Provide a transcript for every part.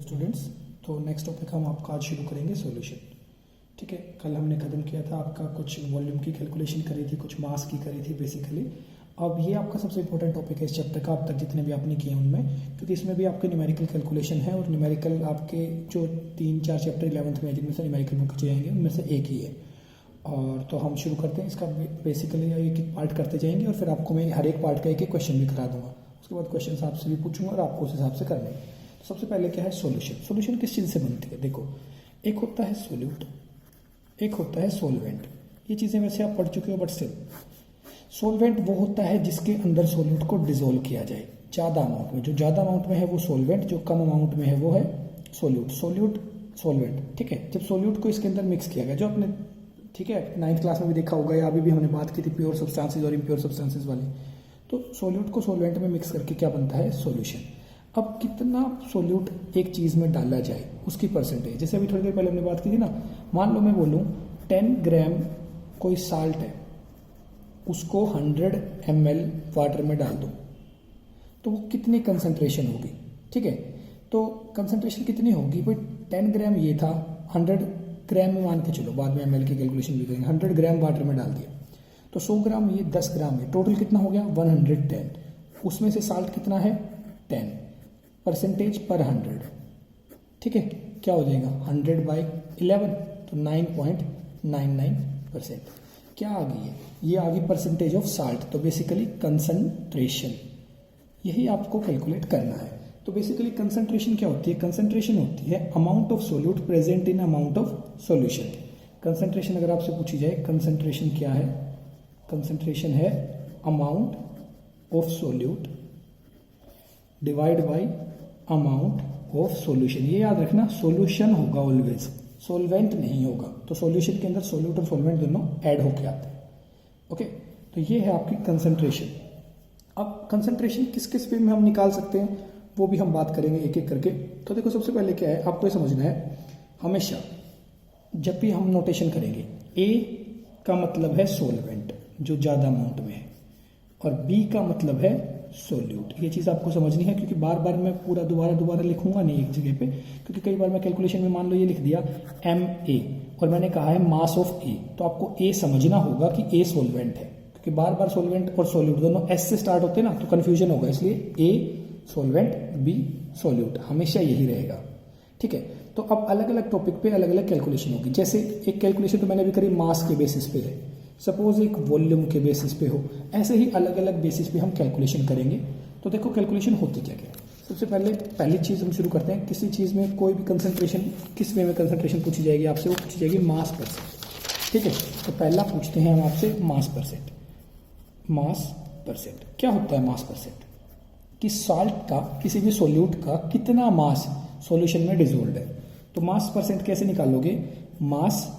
Students, तो next topic हम आपका आज शुरू करेंगे सॉल्यूशन। ठीक है, कल हमने खत्म किया था आपका कुछ वॉल्यूम की कैलकुलेशन करी थी, कुछ मास की करी थी बेसिकली। अब ये आपका सबसे इंपॉर्टेंट टॉपिक है इस चैप्टर का, अब तक जितने भी आपने किए उनमें, क्योंकि इसमें भी आपके न्यूमेरिकल कैलकुलेशन है और न्यूमेरिकल आपके जो 3-4 चैप्टर 11th में जिनमें से न्यूमेरिकल बुक जाएंगे उनमें से एक ही है। और तो हम शुरू करते हैं इसका बेसिकली एक एक पार्ट करते जाएंगे और फिर आपको मैं हर एक पार्ट का एक एक क्वेश्चन भी करा दूंगा। उसके बाद क्वेश्चन आपसे भी पूछूंगा और आपको उस हिसाब से करने। तो सबसे पहले क्या है सॉल्यूशन। सॉल्यूशन किस चीज़ से बनती है? देखो, एक होता है सोल्यूट, एक होता है सोलवेंट। ये चीज़ें वैसे आप पढ़ चुके हो, बट स्टिल सोलवेंट वो होता है जिसके अंदर सोल्यूट को डिसोल्व किया जाए ज़्यादा अमाउंट में। जो ज़्यादा अमाउंट में है वो सोलवेंट, जो कम अमाउंट में है वो है सोल्यूट। सोल्यूट सोलवेंट, ठीक है। जब सोल्यूट को इसके अंदर मिक्स किया गया, जो आपने ठीक है 9th क्लास में भी देखा होगा या अभी भी हमने बात की थी प्योर सब्सटेंसेस और इम्प्योर सब्सटेंसेस वाली, तो सोल्यूट को सोलवेंट में मिक्स करके क्या बनता है सॉल्यूशन। अब कितना सोल्यूट एक चीज़ में डाला जाए उसकी परसेंटेज, जैसे अभी थोड़ी देर पहले हमने बात की थी ना, मान लो मैं बोलूँ 10 ग्राम कोई साल्ट है, उसको 100 ml वाटर में डाल दो तो वो कितनी कंसंट्रेशन होगी? ठीक है, तो कंसंट्रेशन कितनी होगी भाई? 10 ग्राम ये था, 100 ग्राम में मान के चलो, बाद में ml की कैलकुलेशन भी करेंगे। 100 ग्राम वाटर में डाल दिया तो 100 ग्राम ये 10 ग्राम है, टोटल कितना हो गया 110। उसमें से साल्ट कितना है 10 परसेंटेज पर 100। ठीक है, क्या हो जाएगा 100/11 तो 9.99%। क्या आ गई है? ये आ गई परसेंटेज ऑफ साल्ट, तो बेसिकली कंसंट्रेशन, यही आपको कैलकुलेट करना है। तो बेसिकली कंसंट्रेशन क्या होती है? कंसंट्रेशन होती है amount of solute present in amount of solution. Concentration अगर आपसे पूछी जाए कंसंट्रेशन क्या है, कंसंट्रेशन है amount of solute divide by amount of solution. ये याद रखना, सॉल्यूशन होगा ऑलवेज, सॉल्वेंट नहीं होगा। तो सॉल्यूशन के अंदर सोल्यूट और सॉल्वेंट दोनों ऐड होके आते हैं। ओके, तो ये है आपकी कंसंट्रेशन। अब कंसंट्रेशन किस किस वे में हम निकाल सकते हैं वो भी हम बात करेंगे एक एक करके। तो देखो, सबसे पहले क्या है आपको ये समझना है, हमेशा जब भी हम नोटेशन करेंगे, ए का मतलब है सोलवेंट जो ज़्यादा अमाउंट में है, और बी का मतलब है सोल्यूट। ये चीज़ आपको समझनी है, क्योंकि बार बार मैं पूरा दोबारा लिखूंगा नहीं एक जगह पे, क्योंकि कई बार मैं कैलकुलेशन में मान लो ये लिख दिया MA और मैंने कहा है मास ऑफ ए, तो आपको ए समझना होगा कि ए सोलवेंट है, क्योंकि बार बार सोलवेंट और सोल्यूट दोनों एस से स्टार्ट होते हैं ना, तो कंफ्यूजन होगा। इसलिए ए सोलवेंट, बी सोल्यूट, हमेशा यही रहेगा। ठीक है, तो अब अलग अलग टॉपिक पे अलग अलग कैलकुलेशन होगी। जैसे एक कैलकुलेशन तो मैंने भी करी मास के बेसिस पे है, सपोज एक वॉल्यूम के बेसिस पे हो, ऐसे ही अलग अलग बेसिस पे हम कैलकुलेशन करेंगे। तो देखो कैलकुलेशन होती क्या क्या। सबसे पहली चीज़ हम शुरू करते हैं, किसी चीज़ में कोई भी कंसंट्रेशन किस वे में कंसंट्रेशन पूछी जाएगी आपसे, वो पूछी जाएगी मास परसेंट। ठीक है, तो पहला पूछते हैं हम आपसे मास परसेंट। मास परसेंट क्या होता है? मास परसेंट कि साल्ट का, किसी भी सोल्यूट का कितना मास सॉल्यूशन में डिसॉल्व्ड है। तो मास परसेंट कैसे निकालोगे? मास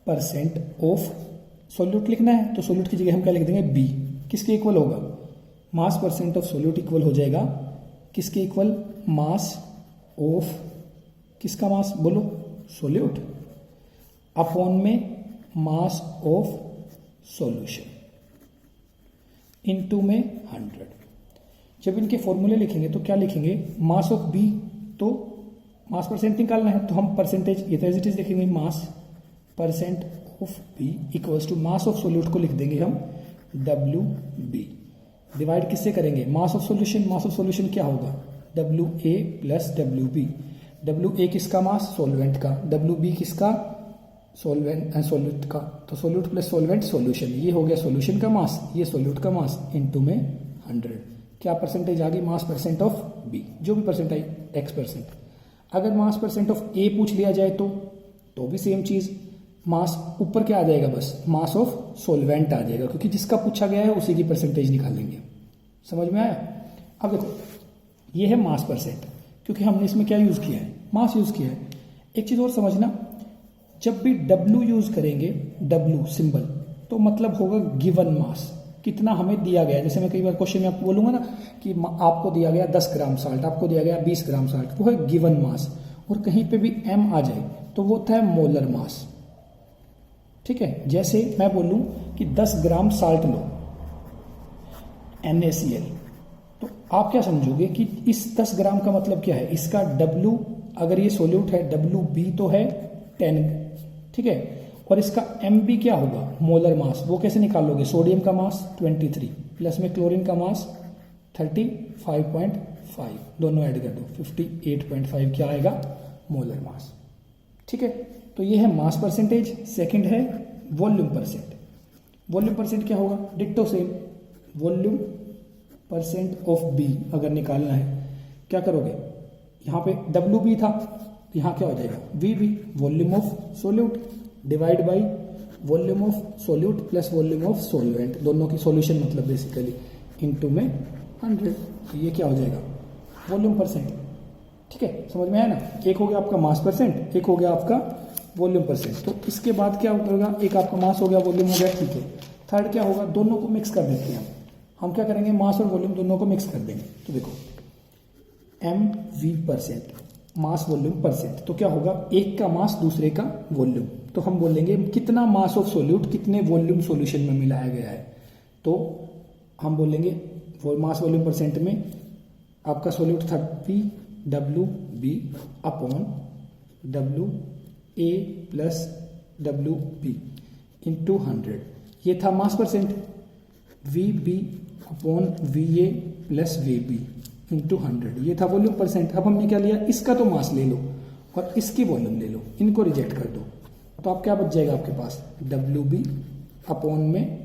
परसेंट ऑफ सोल्यूट लिखना है, तो सोल्यूट की जगह हम क्या लिख देंगे बी। किसके इक्वल होगा? मास परसेंट ऑफ सोल्यूट इक्वल हो जाएगा किसके इक्वल? मास ऑफ किसका मास बोलो? सोल्यूट अपॉन में मास ऑफ सॉल्यूशन इनटू में 100। जब इनके फॉर्मूले लिखेंगे तो क्या लिखेंगे? मास ऑफ बी, तो मास परसेंट निकालना है तो हम परसेंटेज ये एज इट इज लिखेंगे, mass percent of B equals to mass of solute को लिख देंगे हम WB। डिवाइड किससे करेंगे? Mass of solution. Mass of solution क्या होगा? WA plus WB। WA किसका मास? सोलवेंट का। WB किसका? सोलवेंट सोल्यूट का। तो सोल्यूट प्लस सोलवेंट सॉल्यूशन, ये हो गया सॉल्यूशन का मास, ये सोल्यूट का मास इनटू में 100। क्या परसेंटेज आ गई? मास परसेंट ऑफ बी, जो भी परसेंट आई X%। अगर मास परसेंट ऑफ ए पूछ लिया जाए तो भी सेम चीज, मास ऊपर क्या आ जाएगा? बस मास ऑफ सोलवेंट आ जाएगा, क्योंकि जिसका पूछा गया है उसी की परसेंटेज निकालेंगे। समझ में आया? अब देखो, ये है मास परसेंट, क्योंकि हमने इसमें क्या यूज किया है? मास यूज किया है। एक चीज और समझना, जब भी W यूज करेंगे, W सिंबल, तो मतलब होगा गिवन मास, कितना हमें दिया गया। जैसे मैं कई बार क्वेश्चन में आपको बोलूंगा ना कि आपको दिया गया 10 ग्राम साल्ट, आपको दिया गया 20 ग्राम साल्ट, वो है गिवन मास। और कहीं पे भी M आ जाए तो वो होता है मोलर मास। ठीक है, जैसे मैं बोलूं कि 10 ग्राम साल्ट लो NaCl, तो आप क्या समझोगे कि इस 10 ग्राम का मतलब क्या है? इसका W अगर ये सोल्यूट है WB तो है 10, ठीक है। और इसका MB क्या होगा, मोलर मास, वो कैसे निकालोगे, सोडियम का मास 23 प्लस में क्लोरीन का मास 35.5, दोनों ऐड कर दो 58.5 क्या आएगा, मोलर मास, ठीक है। तो ये है मास परसेंटेज। सेकंड है वॉल्यूम परसेंट। वॉल्यूम परसेंट क्या होगा, ditto same, volume percent of B अगर निकालना है क्या करोगे, यहाँ पे WB था, यहाँ क्या हो जाएगा VB, volume of solute divide by volume of solute plus volume of सोल्वेंट, दोनों की सॉल्यूशन मतलब बेसिकली इनटू में 100, तो ये क्या हो जाएगा वॉल्यूम परसेंट, ठीक है। समझ में आया ना, एक हो गया आपका मास परसेंट, एक हो गया आपका वॉल्यूम परसेंट। तो इसके बाद क्या होगा, एक आपका मास हो गया, वॉल्यूम हो गया, ठीक है। थर्ड क्या होगा, दोनों को मिक्स कर देते हैं हम क्या करेंगे, मास और वॉल्यूम दोनों को मिक्स कर देंगे। तो देखो MV percent, mass volume percent, तो क्या होगा, एक का मास दूसरे का वॉल्यूम, तो हम बोलेंगे कितना मास ऑफ सोल्यूट कितने वॉल्यूम सॉल्यूशन में मिलाया गया है, तो हम बोलेंगे वो मास वॉल्यूम परसेंट में आपका सोल्यूट था WB upon WA plus WB into 100, ये था मास percent. VB upon VA plus VB into 100, ये था वॉल्यूम परसेंट। अब हमने क्या लिया, इसका तो मास ले लो और इसकी वॉल्यूम ले लो, इनको रिजेक्ट कर दो, तो आप क्या बच जाएगा आपके पास, WB अपॉन में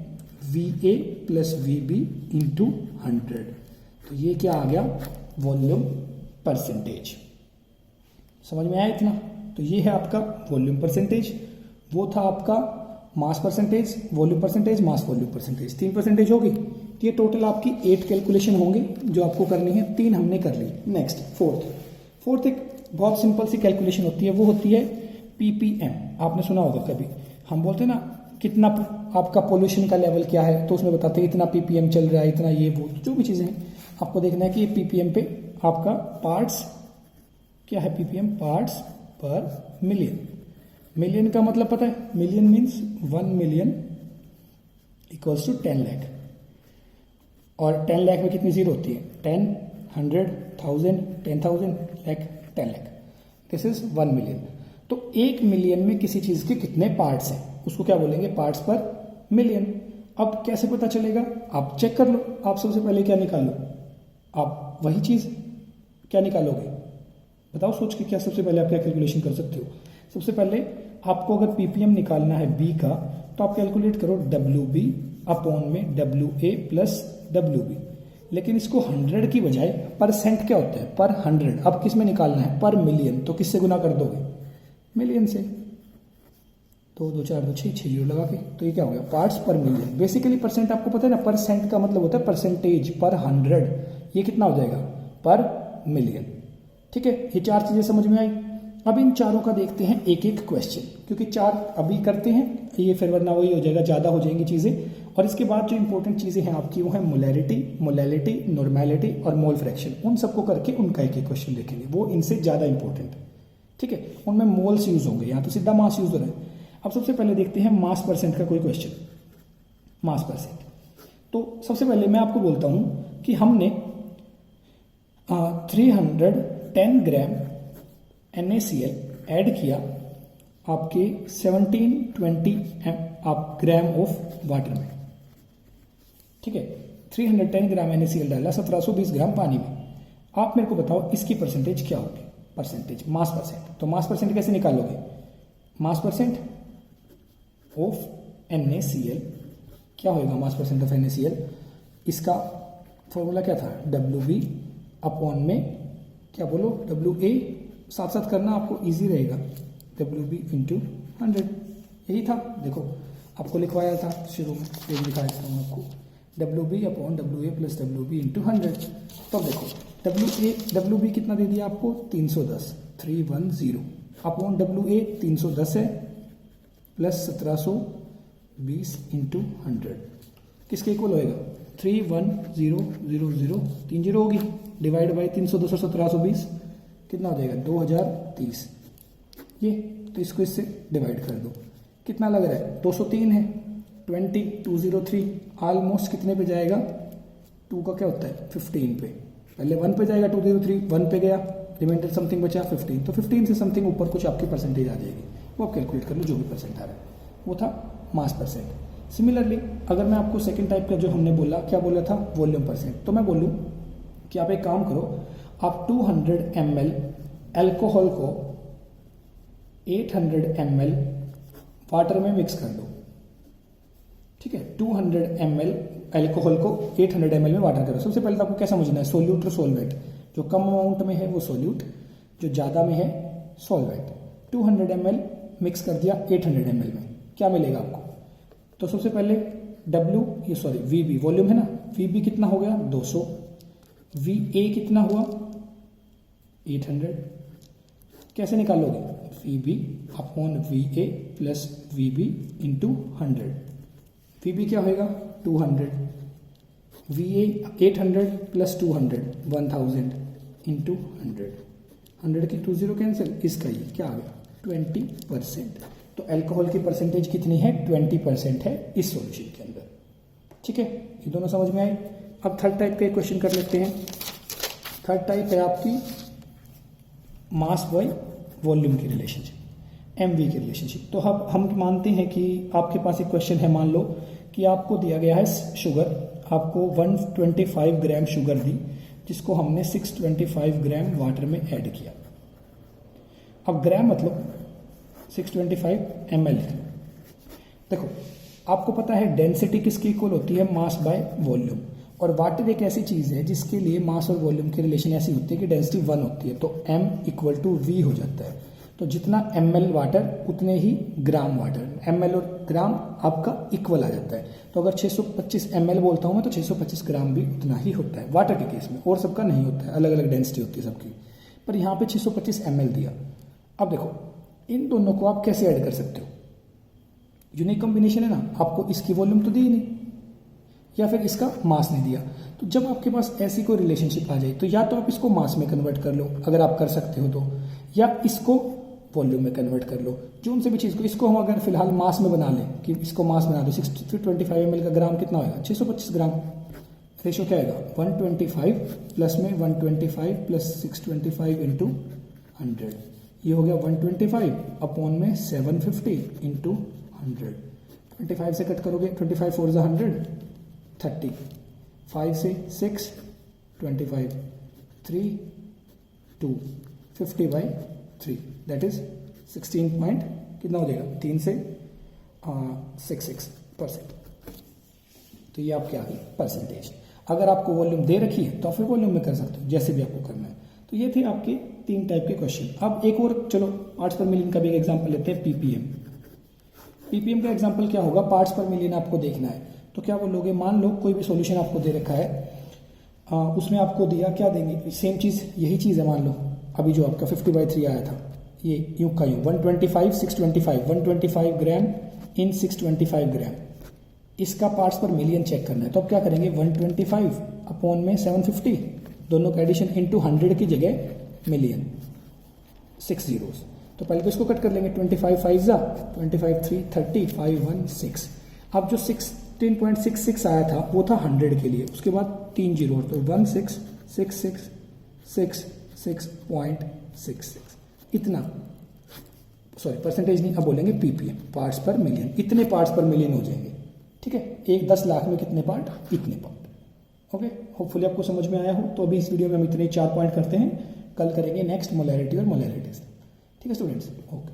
VA प्लस VB इंटू 100, तो ये क्या आ गया, वॉल्यूम परसेंटेज। समझ में आया इतना, तो ये है आपका वॉल्यूम परसेंटेज, वो था आपका mass percentage, volume percentage, mass volume percentage, 3 percentage होगी। ये टोटल आपकी 8 कैलकुलेशन होंगे जो आपको करनी है, 3 हमने कर ली। नेक्स्ट फोर्थ एक बहुत सिंपल सी कैलकुलेशन होती है, वो होती है PPM। आपने सुना होगा कभी, हम बोलते हैं ना कितना आपका पोल्यूशन का लेवल क्या है, तो उसमें बताते हैं इतना PPM चल रहा है, इतना ये वो जो भी चीजें हैं आपको देखना है कि ये PPM पे आपका पार्ट्स क्या है, PPM parts per million. Million का मतलब पता है, million means 1 million equals to 10 lakh, और 10 लाख में कितनी जीरो होती है, 10, 100, 1000, 10,000, lakh, 10 lakh, this is 1 million. तो 1 मिलियन में किसी चीज के कितने पार्ट्स हैं, उसको क्या बोलेंगे, पार्ट्स पर मिलियन। अब कैसे पता चलेगा, आप चेक कर लो। आप सबसे पहले क्या निकालो, आप वही चीज क्या निकालोगे, बताओ सोच के, क्या सबसे पहले आप क्या कैलकुलेशन कर सकते हो। सबसे पहले आपको अगर PPM निकालना है B का, तो आप कैलकुलेट करो WB अपॉन में WA प्लस WB, लेकिन इसको 100 की बजाय परसेंट क्या होता है, पर 100। अब किस में निकालना है, पर मिलियन, तो किससे गुना कर दोगे, मिलियन से, 2 2 4 2 6 जीरो लगा के, तो ये क्या हो गया, parts per million. Basically percent आपको पता है ना, परसेंट का मतलब होता है परसेंटेज पर 100, ये कितना हो जाएगा, पर मिलियन, ठीक है। ये 4 चीजें समझ में आई। अब इन चारों का देखते हैं एक एक क्वेश्चन, क्योंकि 4 अभी करते हैं, ये फिर वरना वही हो जाएगा, ज्यादा हो जाएंगी चीजें। और इसके बाद जो इंपॉर्टेंट चीजें हैं आपकी, वो है मोलैरिटी, मोलैलिटी, नॉर्मेलिटी और मोल फ्रैक्शन। उन सबको करके उनका एक एक क्वेश्चन देखेंगे, वो इनसे ज्यादा इंपॉर्टेंट है, ठीक है। उनमें मोल्स यूज होंगे, यहाँ तो सीधा मास यूज हो रहा है। अब सबसे पहले देखते हैं मास परसेंट का कोई क्वेश्चन, मास परसेंट। तो सबसे पहले मैं आपको बोलता हूं कि हमने 310 ग्राम NaCl ऐड किया आपके 1720 आप ग्राम ऑफ वाटर में, ठीक है। 310 ग्राम NaCl डाला 1720 ग्राम पानी में। आप मेरे को बताओ इसकी परसेंटेज क्या होगी, परसेंटेज, मास परसेंट। तो मास परसेंट कैसे निकालोगे, मास परसेंट ऑफ NaCl क्या होगा, मास परसेंट ऑफ NaCl, इसका फॉर्मूला क्या था, WB अपॉन में क्या बोलो, WA, साथ साथ करना आपको इजी रहेगा, WB इंटू 100, यही था। देखो आपको लिखवाया था शुरू में, ये लिखा देता हूँ आपको, WB upon WA plus WB into 100। तो देखो WB कितना दे दिया आपको, 310, 310 अपॉन WA 310 है प्लस 1720 इंटू 100, किसके इक्वल होएगा, 31000, 3 जीरो होगी, डिवाइड बाई 310 और 1720 कितना हो जाएगा, 2030। ये तो इसको इससे डिवाइड कर दो, कितना लग रहा है, 203 है, 20203 ऑलमोस्ट कितने पे जाएगा, 2 का क्या होता है 15 पे, पहले 1 पे जाएगा, 203 1 पे गया, रिमाइंडर समथिंग बचा 15, तो 15 से समथिंग ऊपर कुछ आपकी परसेंटेज आ जाएगी, वो आप कैलकुलेट कर लो जो भी परसेंट आ रहा है। वो था मास परसेंट। सिमिलरली अगर मैं आपको सेकेंड टाइप का जो हमने बोला, क्या बोला था, वॉल्यूम परसेंट, तो मैं बोलूँ कि आप एक काम करो, आप 200 ml एल्कोहल को 800 ml वाटर में मिक्स कर दो। ठीक है, 200 ml एल्कोहल को 800 ml में वाटर करो। सबसे पहले तो आपको क्या समझना है, सोल्यूट और सोलवेंट। जो कम अमाउंट में है वो सोल्यूट, जो ज़्यादा में है सोलवेंट। 200 ml मिक्स कर दिया 800 ml में, क्या मिलेगा आपको? तो सबसे पहले VB वॉल्यूम है ना, VB कितना हो गया 200, VA कितना हुआ 800। कैसे निकालोगे, VB upon VA plus VB into 100। VB क्या होएगा 200, VA 800 प्लस 200 1000 इंटू 100। 100 की 20 कैंसिल, इसका ये क्या आ गया 20%। तो अल्कोहल की परसेंटेज कितनी है 20% है इस सॉल्यूशन के अंदर। ठीक है, ये दोनों समझ में आए। अब थर्ड टाइप का क्वेश्चन कर लेते हैं। थर्ड टाइप है आपकी मास बाय वॉल्यूम की रिलेशनशिप, MV की रिलेशनशिप। तो अब हम मानते हैं कि आपके पास एक क्वेश्चन है, मान लो कि आपको दिया गया है शुगर, आपको 125 ग्राम शुगर दी, जिसको हमने 625 ग्राम वाटर में ऐड किया। अब ग्राम मतलब 625 ml। देखो आपको पता है डेंसिटी किसकी इक्वल होती है, मास बाय वॉल्यूम। और वाटर एक ऐसी चीज है जिसके लिए मास और वॉल्यूम की रिलेशन ऐसी होती है कि डेंसिटी 1 होती है, तो M इक्वल टू V हो जाता है। तो जितना ml वाटर उतने ही ग्राम वाटर, ml और ग्राम आपका इक्वल आ जाता है। तो अगर 625 ml बोलता हूं मैं, तो 625 ग्राम भी उतना ही होता है वाटर के केस में, और सबका नहीं होता है, अलग अलग डेंसिटी होती है सबकी। पर यहाँ पे 625 ml दिया। अब देखो इन दोनों को आप कैसे ऐड कर सकते हो, यूनिक कॉम्बिनेशन है ना, आपको इसकी वॉल्यूम तो दी नहीं या फिर इसका मास नहीं दिया। तो जब आपके पास ऐसी कोई रिलेशनशिप आ जाए, तो या तो आप इसको मास में कन्वर्ट कर लो अगर आप कर सकते हो तो, या इसको वॉल्यूम में कन्वर्ट कर लो। जो उनसे भी चीज़ को, इसको हम अगर फिलहाल मास में बना लें कि इसको मास बना दो, 625 ml का ग्राम कितना होगा 625 ग्राम। रेशो क्या आएगा 125 प्लस में 125 प्लस 625 इंटू 100, ये हो गया 125 अपॉन में 750 इंटू 100। 25 से कट करोगे 25 4 100 30, 5 से 6 25 3 2 50 बाई 3 दैट इज 16 पॉइंट कितना हो जाएगा 3 से 66%। तो ये आपके आ गई परसेंटेज। अगर आपको वॉल्यूम दे रखी है तो आप फिर वॉल्यूम में कर सकते हो, जैसे भी आपको करना है। तो ये थे आपके 3 टाइप के क्वेश्चन। अब एक और चलो पार्ट्स पर मिलियन का भी एक एग्जांपल लेते हैं, पीपीएम का एग्जांपल क्या होगा, पार्ट्स पर मिलियन आपको देखना है। तो क्या बोलोगे, मान लो कोई भी सॉल्यूशन आपको दे रखा है, उसमें आपको दिया, क्या देंगे, सेम चीज, यही चीज है। मान लो अभी जो आपका 50/3 आया था, ये यूं का यूं 125 625 125 ग्राम इन 625 ग्राम, इसका पार्ट्स पर मिलियन चेक करना है। तो अब क्या करेंगे 125 अपॉन में 750, दोनों का एडिशन इंटू 100 की जगह मिलियन 6 zeros। तो पहले तो इसको कट कर लेंगे, 25 5 25 3 30 5 1 6। अब जो 16.66 आया था वो था 100 के लिए, उसके बाद 3 जीरो, तो 166666.66 इतना, सॉरी परसेंटेज नहीं, अब बोलेंगे पीपीएम, पार्ट्स पर मिलियन। इतने पार्ट्स पर मिलियन हो जाएंगे। ठीक है, एक 10 लाख में कितने पार्ट, इतने पार्ट। ओके, होपफुली आपको समझ में आया हो। तो अभी इस वीडियो में हम इतने 4 पॉइंट करते हैं, कल करेंगे नेक्स्ट मोलैरिटी और मोलैरिटीज। ठीक है स्टूडेंट्स, ओके।